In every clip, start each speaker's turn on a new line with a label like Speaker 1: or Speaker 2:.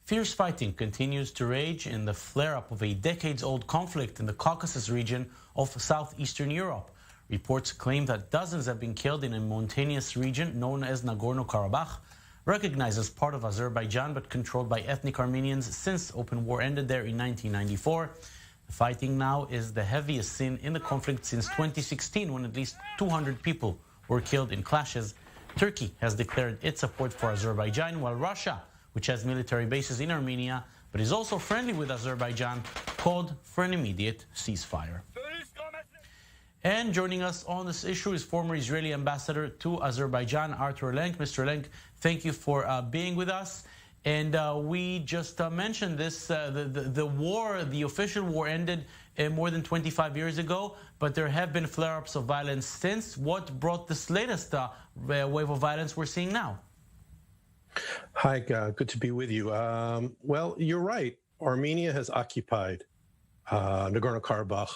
Speaker 1: Fierce fighting continues to rage in the flare-up of a decades-old conflict in the Caucasus region of southeastern Europe. Reports claim that dozens have been killed in a mountainous region known as Nagorno Karabakh, recognized as part of Azerbaijan but controlled by ethnic Armenians since open war ended there in 1994. The fighting now is the heaviest seen in the conflict since 2016, when at least 200 people were killed in clashes. Turkey has declared its support for Azerbaijan, while Russia, which has military bases in Armenia but is also friendly with Azerbaijan, called for an immediate ceasefire. And joining us on this issue is former Israeli ambassador to Azerbaijan, Arthur Lenk. Mr. Lenk, thank you for being with us. And we just mentioned this, the war, the official war ended more than 25 years ago, but there have been flare-ups of violence since. What brought this latest wave of violence we're seeing now?
Speaker 2: Hi, good to be with you. Well, you're right. Armenia has occupied Nagorno Karabakh,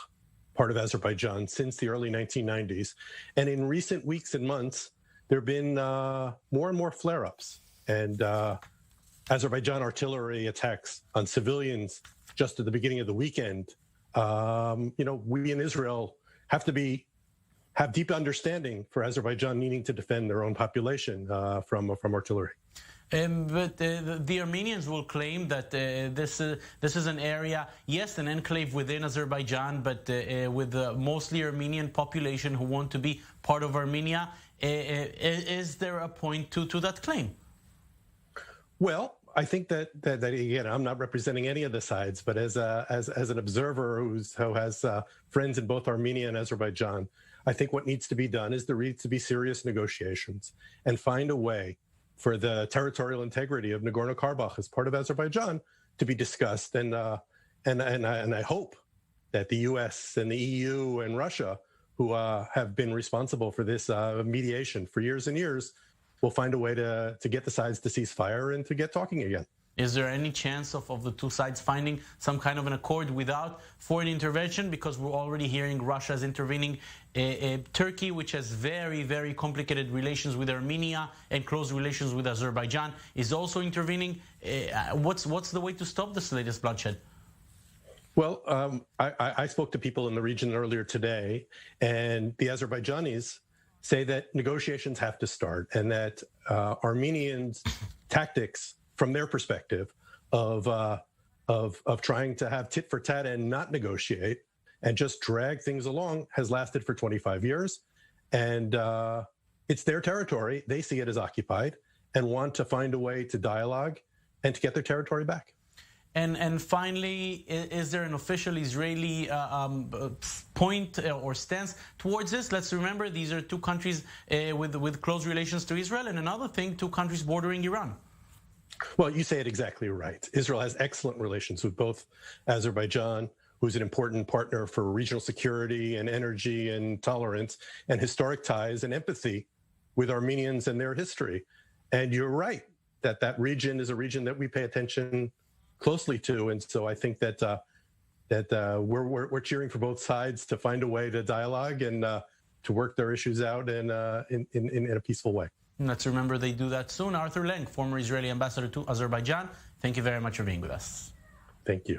Speaker 2: part of Azerbaijan, since the early 1990s. And in recent weeks and months, there have been more and more flare-ups. And Azerbaijan artillery attacks on civilians just at the beginning of the weekend. We in Israel have deep understanding for Azerbaijan needing to defend their own population from artillery.
Speaker 1: But the Armenians will claim that this is an area, yes, an enclave within Azerbaijan, but with a mostly Armenian population who want to be part of Armenia. Is there a point to that claim? Well,
Speaker 2: I think that again, I'm not representing any of the sides, but as an observer who has friends in both Armenia and Azerbaijan, I think what needs to be done is there needs to be serious negotiations and find a way for the territorial integrity of Nagorno Karabakh as part of Azerbaijan to be discussed. And I hope that the U.S. and the EU and Russia, who have been responsible for this mediation for years and years, will find a way to get the sides to cease fire and to get talking again.
Speaker 1: Is there any chance of the two sides finding some kind of an accord without foreign intervention? Because we're already hearing Russia's intervening. Turkey, which has very, very complicated relations with Armenia and close relations with Azerbaijan, is also intervening. What's the way to stop this latest bloodshed?
Speaker 2: Well, I spoke to people in the region earlier today, and the Azerbaijanis say that negotiations have to start, and that Armenians' tactics, from their perspective, of trying to have tit for tat and not negotiate and just drag things along, has lasted for 25 years. And it's their territory. They see it as occupied and want to find a way to dialogue and to get their territory back.
Speaker 1: And finally, is there an official Israeli point or stance towards this? Let's remember, these are two countries with close relations to Israel, and another thing, two countries bordering Iran.
Speaker 2: Well, you say it exactly right. Israel has excellent relations with both Azerbaijan, who's an important partner for regional security and energy and tolerance, and historic ties and empathy with Armenians and their history. And you're right that region is a region that we pay attention closely to, and so I think that we're cheering for both sides to find a way to dialogue and to work their issues out in a peaceful way.
Speaker 1: Let's remember they do that soon. Arthur Lenk, former Israeli ambassador to Azerbaijan, thank you very much for being with us.
Speaker 2: Thank you.